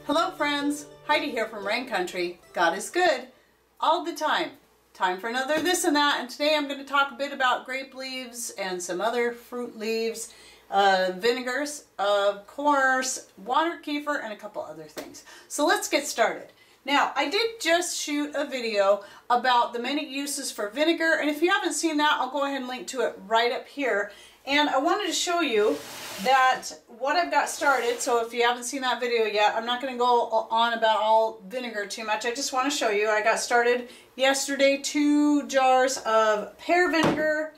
Hello friends, Heidi here from Rain Country. God is good all the time. Time for another this and that, and today I'm going to talk a bit about grape leaves and some other fruit leaves, vinegars, of course, water kefir, and a couple other things. So let's get started. Now, I did just shoot a video about the many uses for vinegar, and if you haven't seen that, I'll go ahead and link to it right up here. And I wanted to show you that what I've got started, so if you haven't seen that video yet, I'm not going to go on about all vinegar too much. I just want to show you, I got started yesterday, 2 jars of pear vinegar,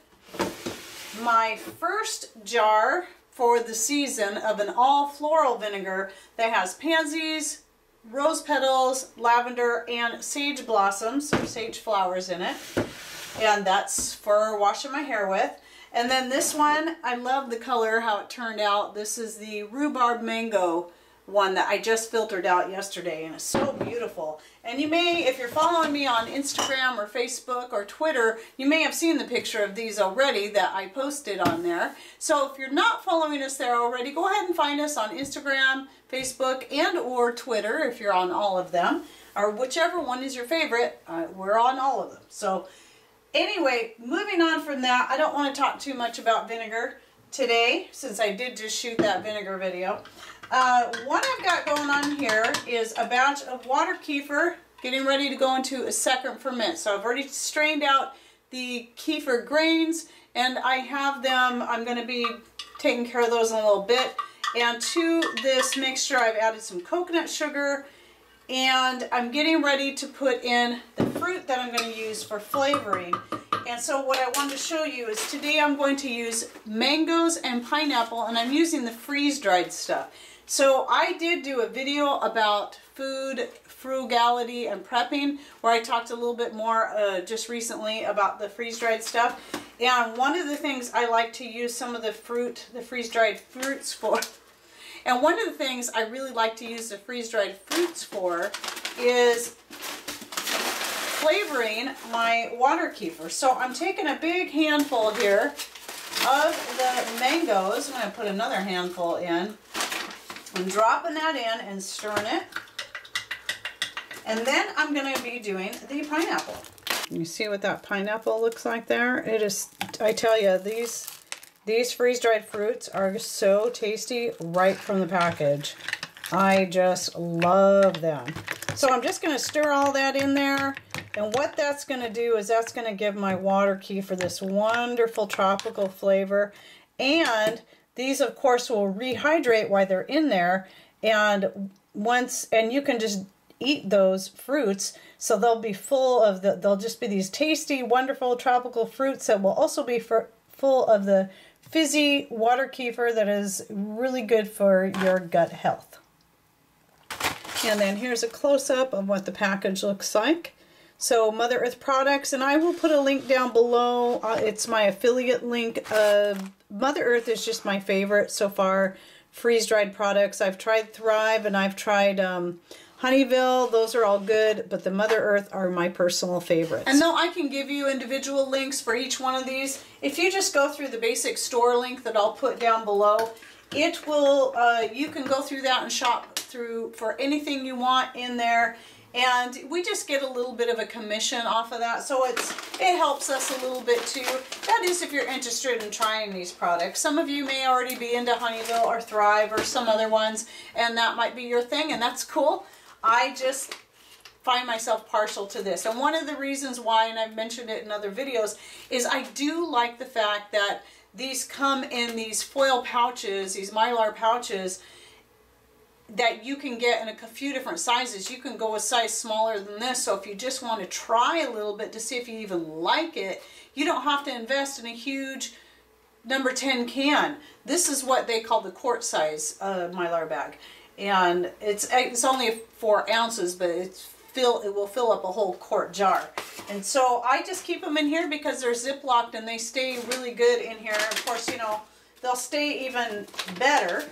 my first jar for the season of an all floral vinegar that has pansies, rose petals, lavender, and sage blossoms, or sage flowers in it. And that's for washing my hair with. And then this one, I love the color, how it turned out. This is the rhubarb mango one that I just filtered out yesterday, and it's so beautiful. And you may, if you're following me on Instagram or Facebook or Twitter, you may have seen the picture of these already that I posted on there. So if you're not following us there already, go ahead and find us on Instagram, Facebook, and or Twitter if you're on all of them, or whichever one is your favorite. We're on all of them. So anyway, moving on from that, I don't want to talk too much about vinegar today, since I did just shoot that vinegar video. What I've got going on here is a batch of water kefir, getting ready to go into a second ferment. So I've already strained out the kefir grains, and I have them, I'm going to be taking care of those in a little bit. And to this mixture, I've added some coconut sugar, and I'm getting ready to put in the fruit that I'm going to use for flavoring. And so what I wanted to show you is today I'm going to use mangoes and pineapple, and I'm using the freeze-dried stuff. So I did do a video about food frugality and prepping, where I talked a little bit more just recently about the freeze-dried stuff. And one of the things I like to use some of the freeze-dried fruits for, and one of the things I really like to use the freeze-dried fruits for is flavoring my water kefir. So I'm taking a big handful here of the mangoes. I'm going to put another handful in. I'm dropping that in and stirring it. And then I'm going to be doing the pineapple. You see what that pineapple looks like there? It is, I tell you, these freeze-dried fruits are so tasty right from the package. I just love them. So I'm just going to stir all that in there. And what that's going to do is that's going to give my water kefir this wonderful tropical flavor. And these, of course, will rehydrate while they're in there. And you can just eat those fruits. So they'll be full of they'll just be these tasty, wonderful tropical fruits that will also be full of the fizzy water kefir that is really good for your gut health. And then here's a close-up of what the package looks like. So Mother Earth products, and I will put a link down below. It's my affiliate link. Mother Earth is just my favorite so far. Freeze-dried products. I've tried Thrive and I've tried Honeyville. Those are all good, but the Mother Earth are my personal favorites. And though I can give you individual links for each one of these, if you just go through the basic store link that I'll put down below, it will, you can go through that and shop through for anything you want in there. And we just get a little bit of a commission off of that, so it helps us a little bit too. That is, if you're interested in trying these products. Some of you may already be into Honeyville or Thrive or some other ones, and that might be your thing, and that's cool. I just find myself partial to this. And one of the reasons why, and I've mentioned it in other videos, is I do like the fact that these come in these foil pouches, these Mylar pouches, that you can get in a few different sizes. You can go a size smaller than this, so if you just want to try a little bit to see if you even like it, you don't have to invest in a huge number 10 can. This is what they call the quart size Mylar bag, and it's only 4 ounces, but it will fill up a whole quart jar. And so I just keep them in here because they're ziplocked and they stay really good in here. Of course, you know, they'll stay even better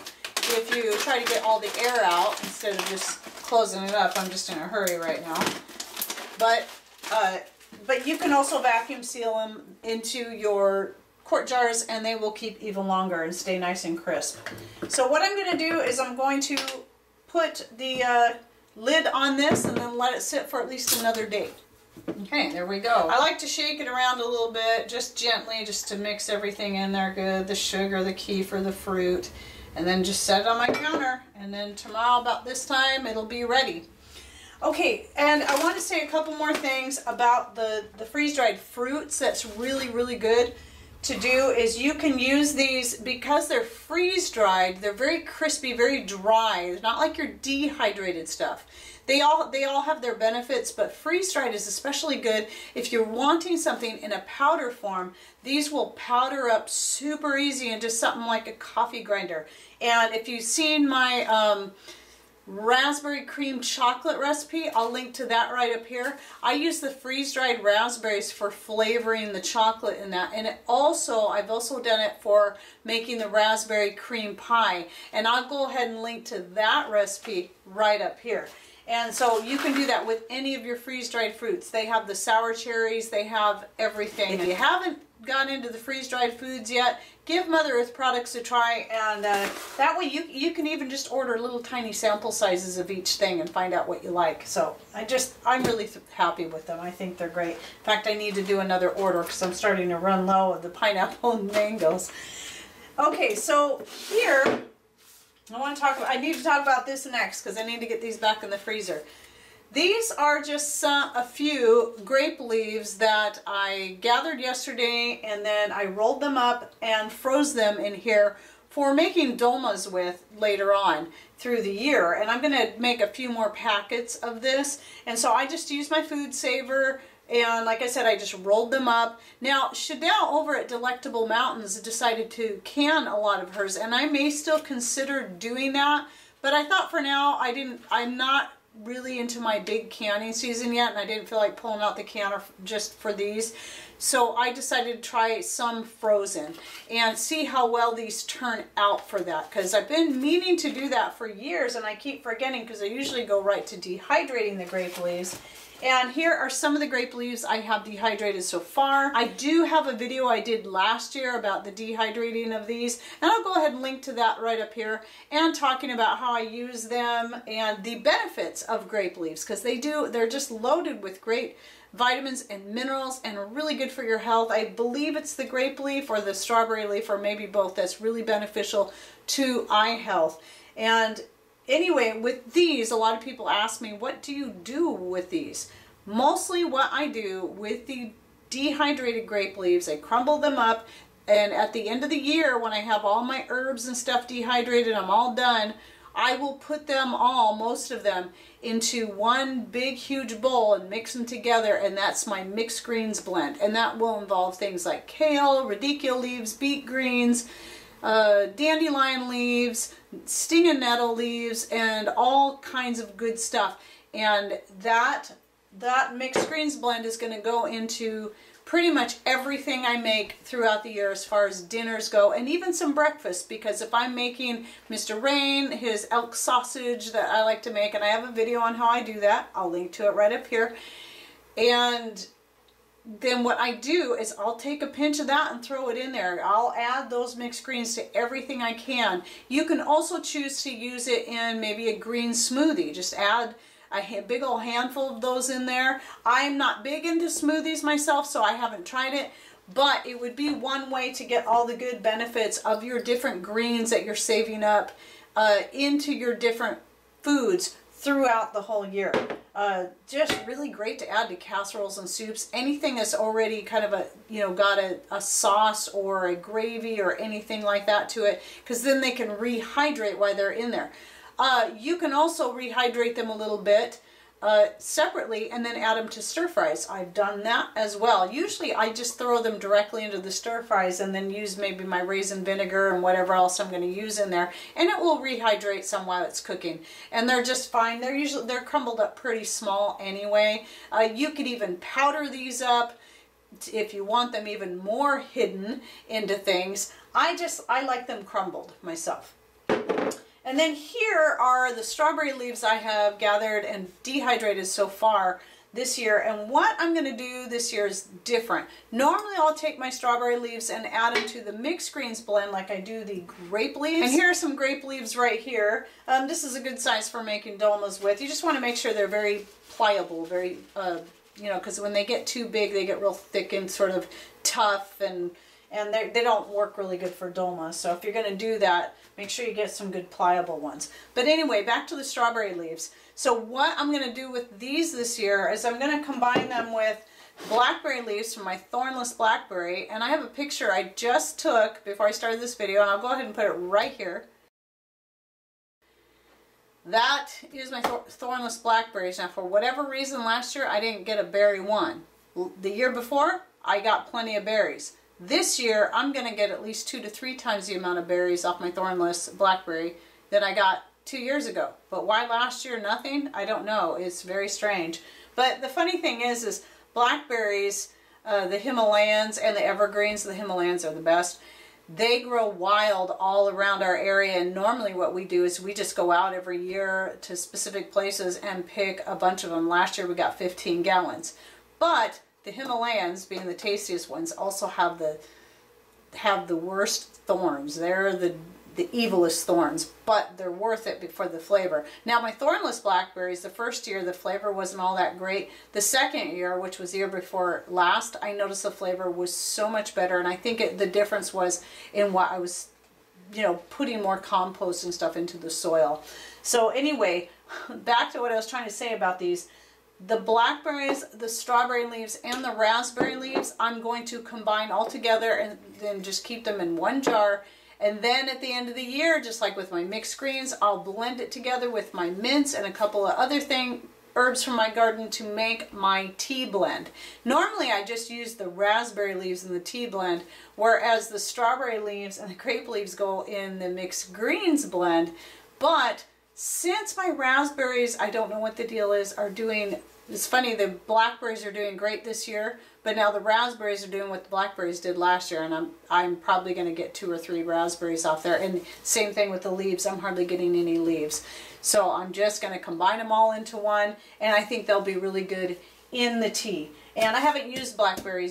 if you try to get all the air out instead of just closing it up. I'm just in a hurry right now. But you can also vacuum seal them into your quart jars and they will keep even longer and stay nice and crisp. So what I'm going to do is I'm going to put the lid on this and then let it sit for at least another day. Okay, there we go. I like to shake it around a little bit, just gently, just to mix everything in there good. The sugar, the kefir, the fruit. And then just set it on my counter. And then tomorrow about this time, it'll be ready. Okay, and I want to say a couple more things about the freeze-dried fruits. That's really, really good to do is you can use these because they're freeze-dried. They're very crispy, very dry. They're not like your dehydrated stuff. They all have their benefits, but freeze-dried is especially good if you're wanting something in a powder form. These will powder up super easy into something like a coffee grinder. And if you've seen my raspberry cream chocolate recipe, I'll link to that right up here. I use the freeze-dried raspberries for flavoring the chocolate in that, and I've also done it for making the raspberry cream pie, and I'll go ahead and link to that recipe right up here. And so you can do that with any of your freeze-dried fruits. They have the sour cherries, they have everything. If you haven't got into the freeze-dried foods yet, give Mother Earth products a try, and that way you can even just order little tiny sample sizes of each thing and find out what you like. So I'm really happy with them. I think they're great. In fact, I need to do another order because I'm starting to run low of the pineapple and mangoes. Okay, so here I need to talk about this next because I need to get these back in the freezer. These are just a few grape leaves that I gathered yesterday, and then I rolled them up and froze them in here for making dolmas with later on through the year. And I'm going to make a few more packets of this. And so I just used my food saver, and like I said, I just rolled them up. Now, Chanel over at Delectable Mountains decided to can a lot of hers, and I may still consider doing that. But I thought for now, I'm not really into my big canning season yet, and I didn't feel like pulling out the canner just for these. So I decided to try some frozen and see how well these turn out for that, because I've been meaning to do that for years and I keep forgetting because I usually go right to dehydrating the grape leaves. And here are some of the grape leaves I have dehydrated so far. I do have a video I did last year about the dehydrating of these, and I'll go ahead and link to that right up here, and talking about how I use them and the benefits of grape leaves, because they're just loaded with great vitamins and minerals and are really good for your health. I believe it's the grape leaf or the strawberry leaf, or maybe both, that's really beneficial to eye health. And anyway, with these, a lot of people ask me, what do you do with these? Mostly what I do with the dehydrated grape leaves, I crumble them up, and at the end of the year, when I have all my herbs and stuff dehydrated, I'm all done, I will put them all, most of them, into one big huge bowl and mix them together, and that's my mixed greens blend. And that will involve things like kale, radicchio leaves, beet greens, dandelion leaves, stinging nettle leaves, and all kinds of good stuff. And that mixed greens blend is going to go into pretty much everything I make throughout the year as far as dinners go, and even some breakfast, because if I'm making Mr. Rain his elk sausage that I like to make, and I have a video on how I do that, I'll link to it right up here. And then what I do is I'll take a pinch of that and throw it in there. I'll add those mixed greens to everything I can. You can also choose to use it in maybe a green smoothie. Just add a big old handful of those in there. I'm not big into smoothies myself, so I haven't tried it, but it would be one way to get all the good benefits of your different greens that you're saving up into your different foods throughout the whole year. Just really great to add to casseroles and soups. Anything that's already kind of got a sauce or a gravy or anything like that to it, because then they can rehydrate while they're in there. You can also rehydrate them a little bit separately and then add them to stir fries. I've done that as well. Usually I just throw them directly into the stir fries and then use maybe my raisin vinegar and whatever else I'm going to use in there, and it will rehydrate some while it's cooking. And they're just fine. They're crumbled up pretty small anyway. You could even powder these up if you want them even more hidden into things. I like them crumbled myself. And then here are the strawberry leaves I have gathered and dehydrated so far this year. And what I'm going to do this year is different. Normally I'll take my strawberry leaves and add them to the mixed greens blend like I do the grape leaves. And here are some grape leaves right here. This is a good size for making dolmas with. You just want to make sure they're very pliable, very, you know, because when they get too big, they get real thick and sort of tough, and they don't work really good for dolmas. So if you're going to do that, make sure you get some good pliable ones. But anyway, back to the strawberry leaves. So what I'm going to do with these this year is I'm going to combine them with blackberry leaves from my thornless blackberry. And I have a picture I just took before I started this video, and I'll go ahead and put it right here. That is my thornless blackberries. Now, for whatever reason, last year I didn't get a berry one. The year before, I got plenty of berries. This year, I'm going to get at least 2 to 3 times the amount of berries off my thornless blackberry that I got 2 years ago. But why last year nothing? I don't know. It's very strange. But the funny thing is blackberries, the Himalayans and the evergreens, the Himalayans are the best. They grow wild all around our area, and normally what we do is we just go out every year to specific places and pick a bunch of them. Last year we got 15 gallons. But the Himalayans, being the tastiest ones, also have the worst thorns. They're the evilest thorns, but they're worth it for the flavor. Now my thornless blackberries, the first year the flavor wasn't all that great. The second year, which was the year before last, I noticed the flavor was so much better, and I think the difference was in what I was, you know, putting more compost and stuff into the soil. So anyway, back to what I was trying to say about these. The blackberries, the strawberry leaves, and the raspberry leaves, I'm going to combine all together and then just keep them in one jar. And then at the end of the year, just like with my mixed greens, I'll blend it together with my mints and a couple of other herbs from my garden to make my tea blend. Normally I just use the raspberry leaves in the tea blend, whereas the strawberry leaves and the grape leaves go in the mixed greens blend. But since my raspberries, I don't know what the deal is, are doing, it's funny, the blackberries are doing great this year, but now the raspberries are doing what the blackberries did last year, and I'm probably going to get 2 or 3 raspberries off there. And same thing with the leaves, I'm hardly getting any leaves. So I'm just going to combine them all into one, and I think they'll be really good in the tea. And I haven't used blackberry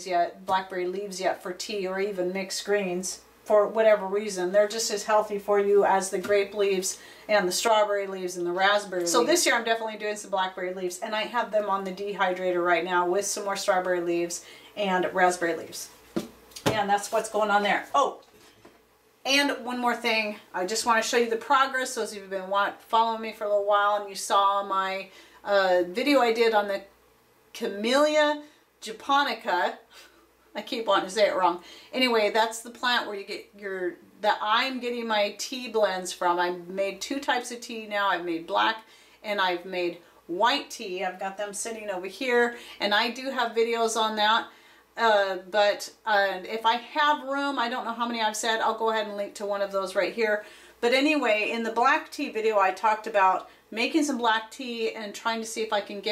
leaves yet for tea or even mixed greens. For whatever reason, they're just as healthy for you as the grape leaves and the strawberry leaves and the raspberry leaves. So this year I'm definitely doing some blackberry leaves, and I have them on the dehydrator right now with some more strawberry leaves and raspberry leaves. And that's what's going on there. Oh, and one more thing. I just want to show you the progress. Those of you who've been following me for a little while, and you saw my video I did on the Camellia japonica. I keep wanting to say it wrong. Anyway, that's the plant where you get that I'm getting my tea blends from. I've made 2 types of tea now. I've made black and I've made white tea. I've got them sitting over here, and I do have videos on that. But if I have room, I don't know how many I've said, I'll go ahead and link to one of those right here. But anyway, in the black tea video, I talked about making some black tea and trying to see if I can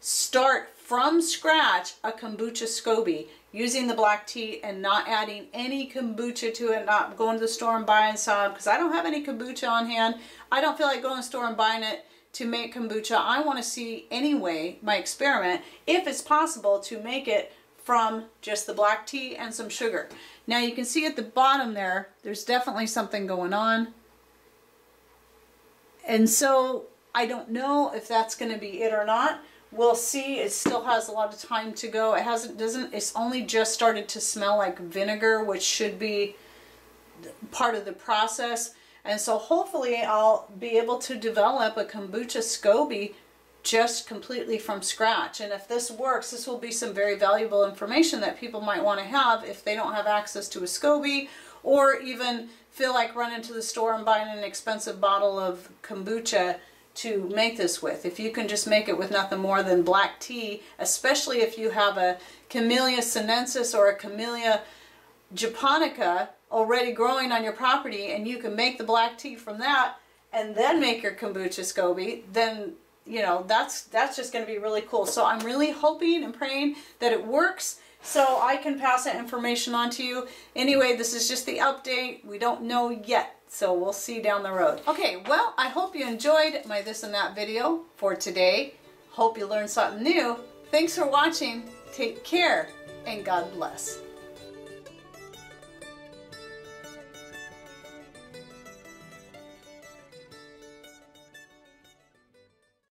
start from scratch a kombucha SCOBY using the black tea and not adding any kombucha to it, not going to the store and buying some, because I don't have any kombucha on hand. I don't feel like going to the store and buying it to make kombucha. I want to see anyway, my experiment, if it's possible to make it from just the black tea and some sugar. Now you can see at the bottom there, there's definitely something going on. And so I don't know if that's going to be it or not. We'll see. It still has a lot of time to go. It's only just started to smell like vinegar, which should be part of the process. And so hopefully I'll be able to develop a kombucha SCOBY just completely from scratch. And if this works, this will be some very valuable information that people might want to have if they don't have access to a SCOBY, or even feel like running to the store and buying an expensive bottle of kombucha to make this with. If you can just make it with nothing more than black tea, especially if you have a Camellia sinensis or a Camellia japonica already growing on your property, and you can make the black tea from that and then make your kombucha SCOBY, then you know that's just going to be really cool. So I'm really hoping and praying that it works so I can pass that information on to you. Anyway, this is just the update. We don't know yet. So we'll see down the road. Okay, well, I hope you enjoyed my this and that video for today. Hope you learned something new. Thanks for watching. Take care and God bless.